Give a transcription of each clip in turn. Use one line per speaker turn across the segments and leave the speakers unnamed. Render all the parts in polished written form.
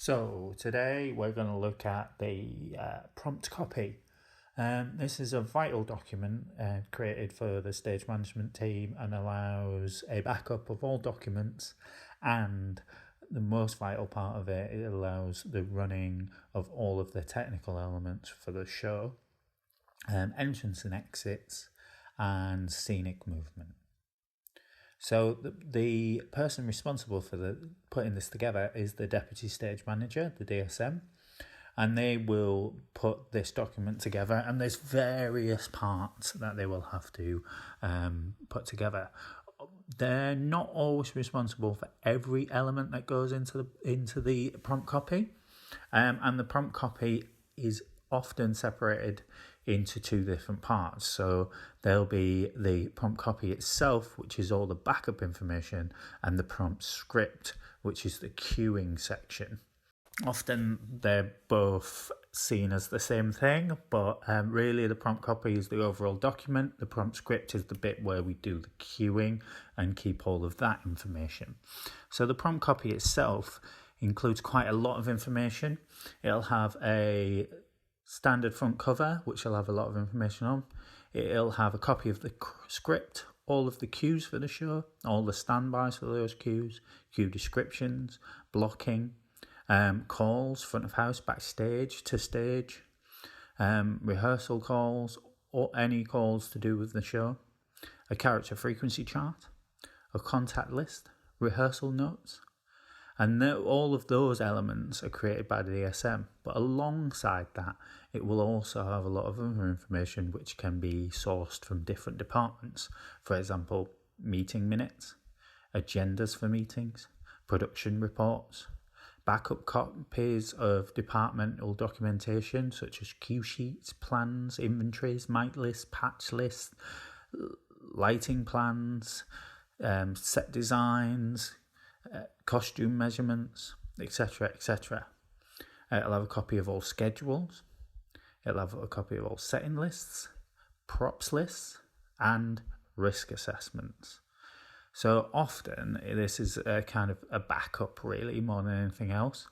So today we're going to look at the prompt copy. This is a vital document created for the stage management team and allows a backup of all documents, and the most vital part of it, it allows the running of all of the technical elements for the show, entrance and exits, and scenic movement. So the person responsible for putting this together is the deputy stage manager, the DSM, and they will put this document together. And there's various parts that they will have to put together. They're not always responsible for every element that goes into the prompt copy, and the prompt copy is often separated into two different parts. So there'll be the prompt copy itself, which is all the backup information, and the prompt script, which is the queuing section. Often they're both seen as the same thing, but really the prompt copy is the overall document. The prompt script is the bit where we do the queuing and keep all of that information. So the prompt copy itself includes quite a lot of information. It'll have a standard front cover, which will have a lot of information on. It'll have a copy of the script, all of the cues for the show, all the standbys for those cues, cue descriptions, blocking, calls, front of house, backstage, to stage, rehearsal calls, or any calls to do with the show, a character frequency chart, a contact list, rehearsal notes. And all of those elements are created by the DSM. But alongside that, it will also have a lot of other information which can be sourced from different departments. For example, meeting minutes, agendas for meetings, production reports, backup copies of departmental documentation such as cue sheets, plans, inventories, mic lists, patch lists, lighting plans, set designs, costume measurements, etc., etc. It'll have a copy of all schedules. It'll have a copy of all setting lists, props lists, and risk assessments. So often this is a kind of a backup, really, more than anything else,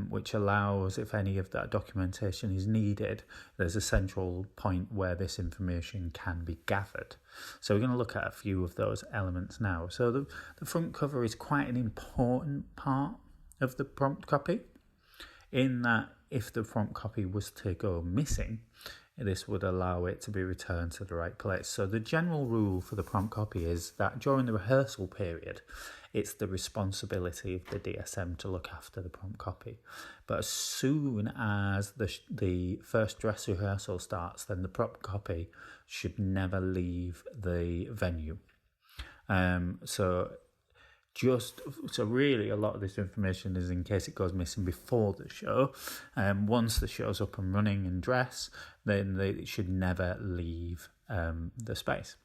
which allows, if any of that documentation is needed, there's a central point where this information can be gathered. So we're going to look at a few of those elements now. So the front cover is quite an important part of the prompt copy, in that if the prompt copy was to go missing, this would allow it to be returned to the right place. So the general rule for the prompt copy is that during the rehearsal period, it's the responsibility of the DSM to look after the prompt copy. But as soon as the first dress rehearsal starts, then the prompt copy should never leave the venue. So really a lot of this information is in case it goes missing before the show. Once the show's up and running in dress, then it should never leave the space.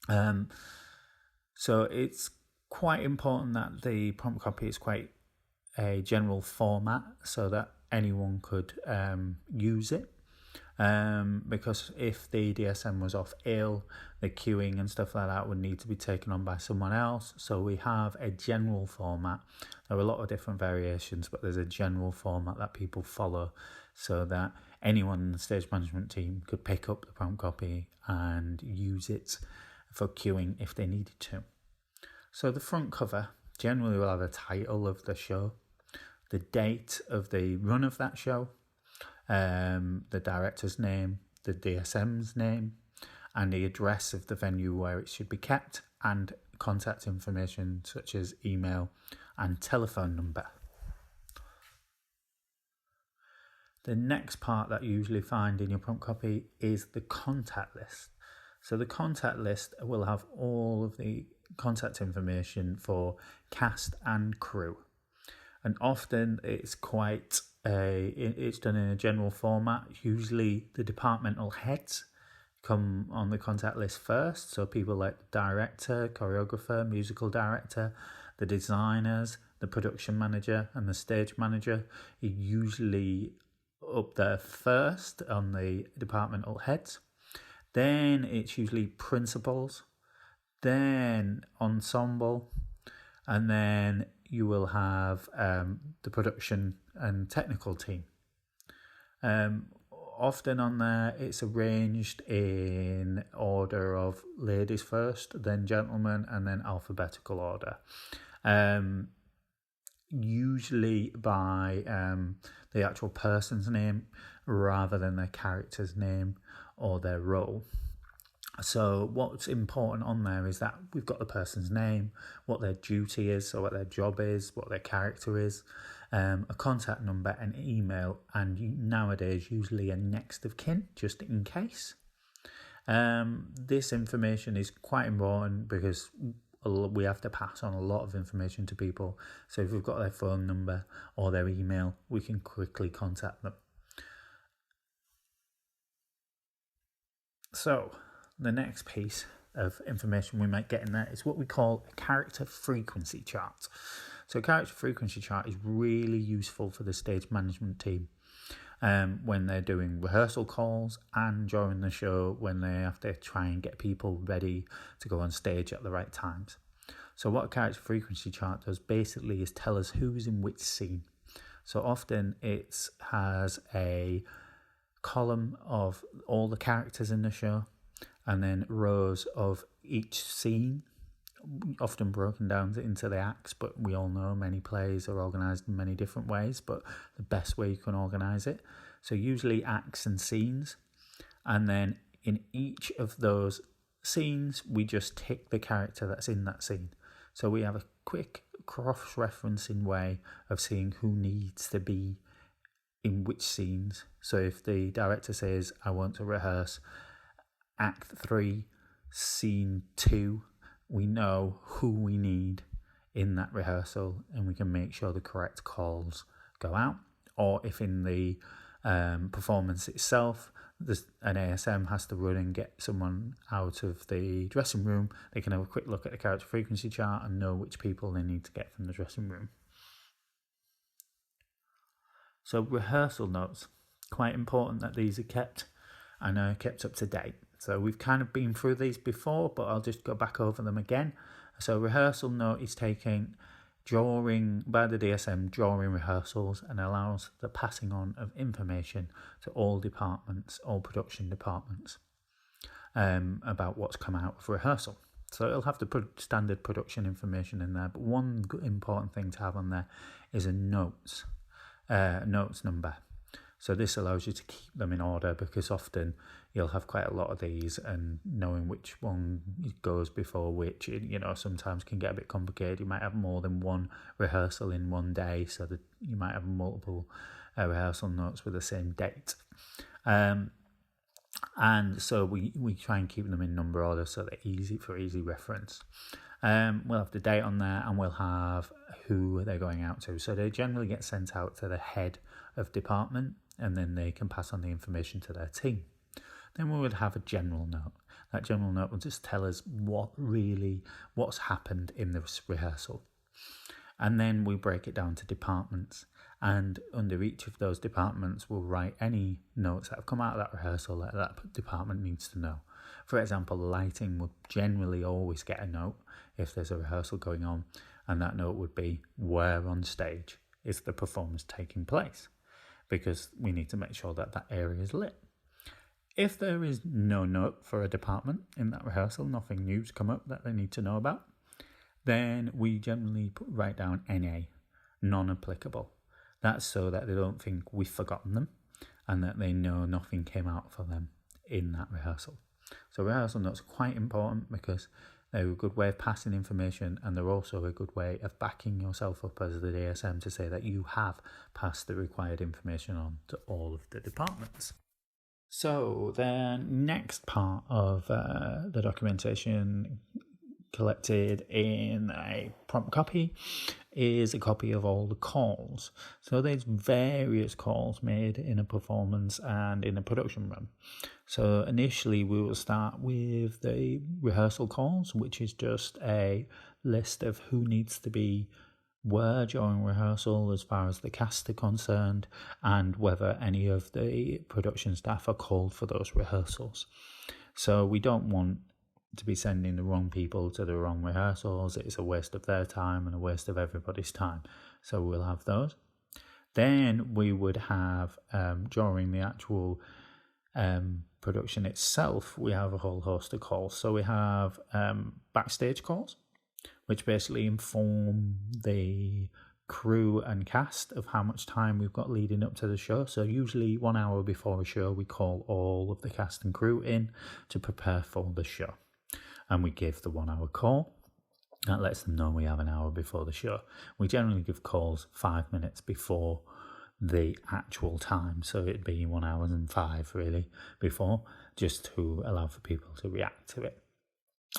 So it's quite important that the prompt copy is quite a general format so that anyone could use it. Because if the DSM was off ill, the queuing and stuff like that would need to be taken on by someone else. So we have a general format. There are a lot of different variations, but there's a general format that people follow so that anyone in the stage management team could pick up the prompt copy and use it for queuing if they needed to. So the front cover generally will have a title of the show, the date of the run of that show, the director's name, the DSM's name, and the address of the venue where it should be kept, and contact information such as email and telephone number. The next part that you usually find in your prompt copy is the contact list. So the contact list will have all of the contact information for cast and crew. And often it's it's done in a general format. Usually the departmental heads come on the contact list first. So people like the director, choreographer, musical director, the designers, the production manager, and the stage manager are usually up there first on the departmental heads. Then it's usually principals, then ensemble, and then you will have the production and technical team. Often on there, it's arranged in order of ladies first, then gentlemen, and then alphabetical order. Usually by the actual person's name rather than their character's name or their role. So what's important on there is that we've got the person's name, what their duty is, so what their job is, what their character is, a contact number, an email, and nowadays usually a next of kin, just in case. This information is quite important because we have to pass on a lot of information to people. So if we've got their phone number or their email, we can quickly contact them. So the next piece of information we might get in there is what we call a character frequency chart. So a character frequency chart is really useful for the stage management team when they're doing rehearsal calls and during the show when they have to try and get people ready to go on stage at the right times. So what a character frequency chart does basically is tell us who's in which scene. So often it has a column of all the characters in the show and then rows of each scene, often broken down into the acts, but we all know many plays are organised in many different ways, but the best way you can organise it. So usually acts and scenes, and then in each of those scenes, we just tick the character that's in that scene. So we have a quick cross-referencing way of seeing who needs to be in which scenes. So if the director says, I want to rehearse Act 3, Scene 2, we know who we need in that rehearsal and we can make sure the correct calls go out. Or if in the performance itself, an ASM has to run and get someone out of the dressing room, they can have a quick look at the character frequency chart and know which people they need to get from the dressing room. So rehearsal notes, quite important that these are kept and are kept up to date. So we've kind of been through these before, but I'll just go back over them again. So rehearsal note is taken by the DSM during rehearsals and allows the passing on of information to all departments, all production departments, about what's come out of rehearsal. So it'll have the standard production information in there, but one important thing to have on there is a notes number. So this allows you to keep them in order because often you'll have quite a lot of these and knowing which one goes before which, sometimes can get a bit complicated. You might have more than one rehearsal in one day, so that you might have multiple rehearsal notes with the same date. And so we try and keep them in number order so they're easy reference. We'll have the date on there and we'll have who they're going out to. So they generally get sent out to the head of department and then they can pass on the information to their team. Then we would have a general note. That general note will just tell us what's happened in this rehearsal. And then we break it down to departments. And under each of those departments, we'll write any notes that have come out of that rehearsal that that department needs to know. For example, lighting would generally always get a note if there's a rehearsal going on. And that note would be, where on stage is the performance taking place? Because we need to make sure that that area is lit. If there is no note for a department in that rehearsal, nothing new's come up that they need to know about, then we generally write down NA, non-applicable. That's so that they don't think we've forgotten them and that they know nothing came out for them in that rehearsal. So rehearsal notes are quite important because they're a good way of passing information and they're also a good way of backing yourself up as the DSM to say that you have passed the required information on to all of the departments. So the next part of the documentation collected in a prompt copy is a copy of all the calls. So there's various calls made in a performance and in a production run. So initially we will start with the rehearsal calls, which is just a list of who needs to be where during rehearsal as far as the cast are concerned and whether any of the production staff are called for those rehearsals. So we don't want to be sending the wrong people to the wrong rehearsals. It's a waste of their time and a waste of everybody's time. So we'll have those. Then we would have, during the actual production itself, we have a whole host of calls. So we have backstage calls, which basically inform the crew and cast of how much time we've got leading up to the show. So usually 1 hour before a show, we call all of the cast and crew in to prepare for the show. And we give the 1 hour call. That lets them know we have an hour before the show. We generally give calls 5 minutes before the actual time. So it'd be 1 hour and 5 really before, just to allow for people to react to it.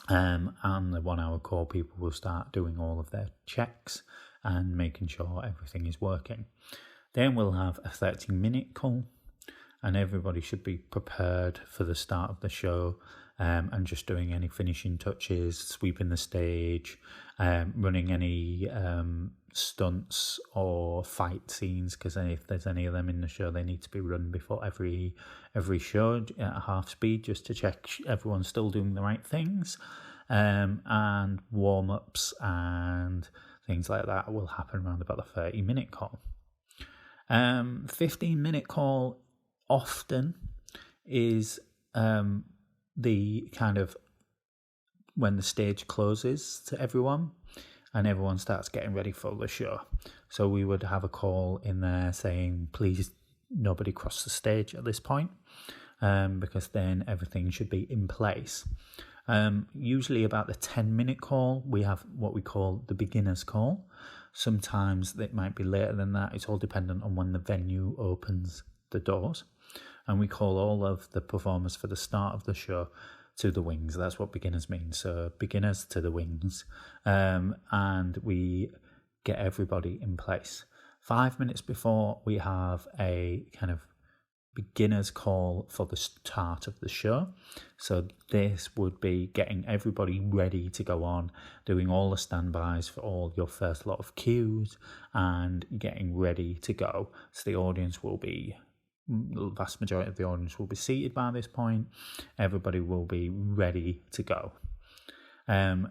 And the 1 hour call, people will start doing all of their checks and making sure everything is working. Then we'll have a 30-minute call, and everybody should be prepared for the start of the show, and just doing any finishing touches, sweeping the stage, running any stunts or fight scenes, because if there's any of them in the show, they need to be run before every show at half speed, just to check everyone's still doing the right things. And warm-ups and things like that will happen around about the 30-minute call. 15-minute call often is the kind of when the stage closes to everyone and everyone starts getting ready for the show. So we would have a call in there saying, please nobody cross the stage at this point, because then everything should be in place. Usually about the 10-minute call, we have what we call the beginner's call. Sometimes it might be later than that. It's all dependent on when the venue opens the doors. And we call all of the performers for the start of the show to the wings. That's what beginners means. So beginners to the wings. And we get everybody in place. 5 minutes before, we have a kind of beginner's call for the start of the show. So this would be getting everybody ready to go on, doing all the standbys for all your first lot of cues and getting ready to go. So the audience will be, the vast majority of the audience will be seated by this point. Everybody will be ready to go.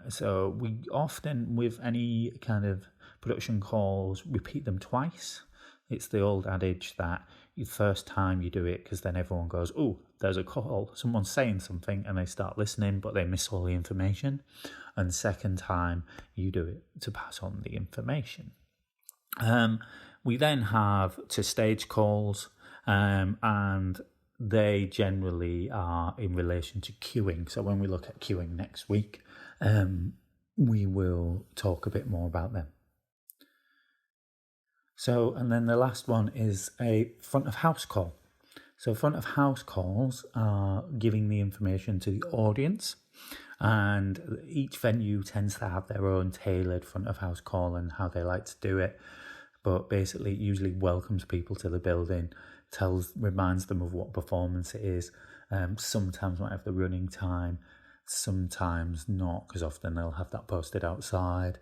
So we often, with any kind of production calls, repeat them twice. It's the old adage that the first time you do it, because then everyone goes, oh, there's a call, someone's saying something, and they start listening, but they miss all the information. And second time, you do it to pass on the information. We then have to stage calls, and they generally are in relation to queuing. So when we look at queuing next week, we will talk a bit more about them. So, and then the last one is a front of house call. So front of house calls are giving the information to the audience, and each venue tends to have their own tailored front of house call and how they like to do it. But basically, it usually welcomes people to the building, reminds them of what performance it is. Sometimes might have the running time, sometimes not, because often they'll have that posted outside.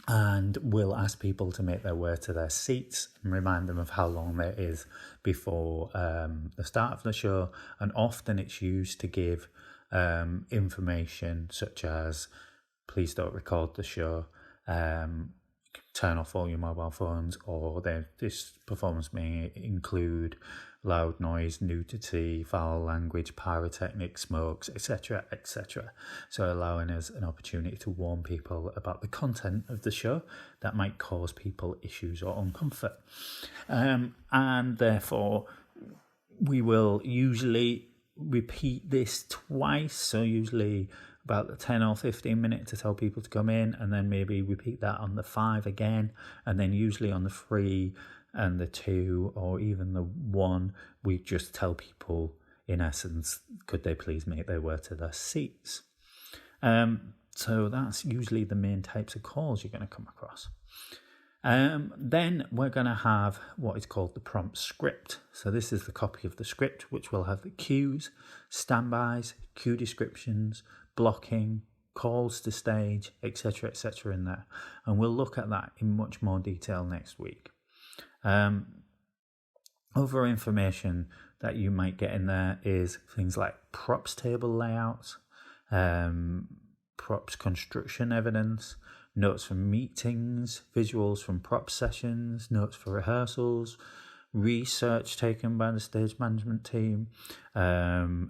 And we'll ask people to make their way to their seats and remind them of how long there is before the start of the show. And often it's used to give information such as, please don't record the show, turn off all your mobile phones, or this performance may include loud noise, nudity, foul language, pyrotechnic, smokes, etc., etc. So allowing us an opportunity to warn people about the content of the show that might cause people issues or uncomfort. And therefore, we will usually repeat this twice, so usually about the 10 or 15 minutes to tell people to come in, and then maybe repeat that on the 5 again, and then usually on the 3 and the 2 or even the 1, we just tell people, in essence, could they please make their way to their seats. So that's usually the main types of calls you're going to come across. Then we're going to have what is called the prompt script. So this is the copy of the script, which will have the cues, standbys, cue descriptions, blocking, calls to stage, etc., etc. in there. And we'll look at that in much more detail next week. Other information that you might get in there is things like props table layouts, props construction evidence, notes from meetings, visuals from prop sessions, notes for rehearsals, research taken by the stage management team,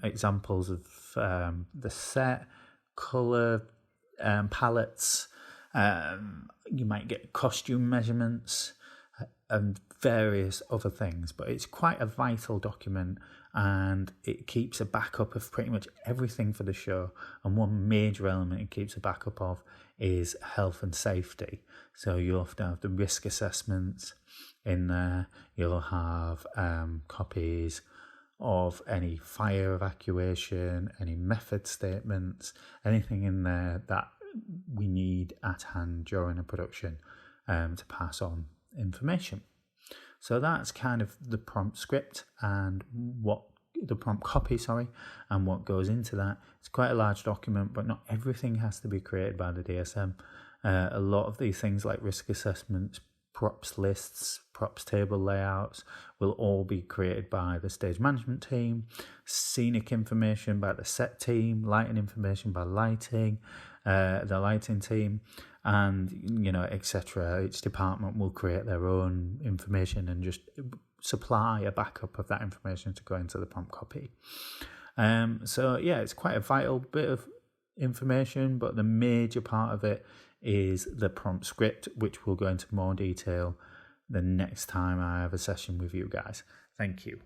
examples of the set, colour palettes. You might get costume measurements and various other things, but it's quite a vital document, and it keeps a backup of pretty much everything for the show. And one major element it keeps a backup of is health and safety. So you'll have to have the risk assessments in there. You'll have copies of any fire evacuation, any method statements, anything in there that we need at hand during a production to pass on information. So that's kind of the prompt script and the prompt copy, and what goes into that. It's quite a large document, but not everything has to be created by the DSM. A lot of these things like risk assessments, props lists, props table layouts will all be created by the stage management team, scenic information by the set team, lighting information by the lighting team, and etc. Each department will create their own information and just supply a backup of that information to go into the prompt copy. So yeah, it's quite a vital bit of information, but the major part of it is the prompt script, which we'll go into more detail the next time I have a session with you guys. Thank you.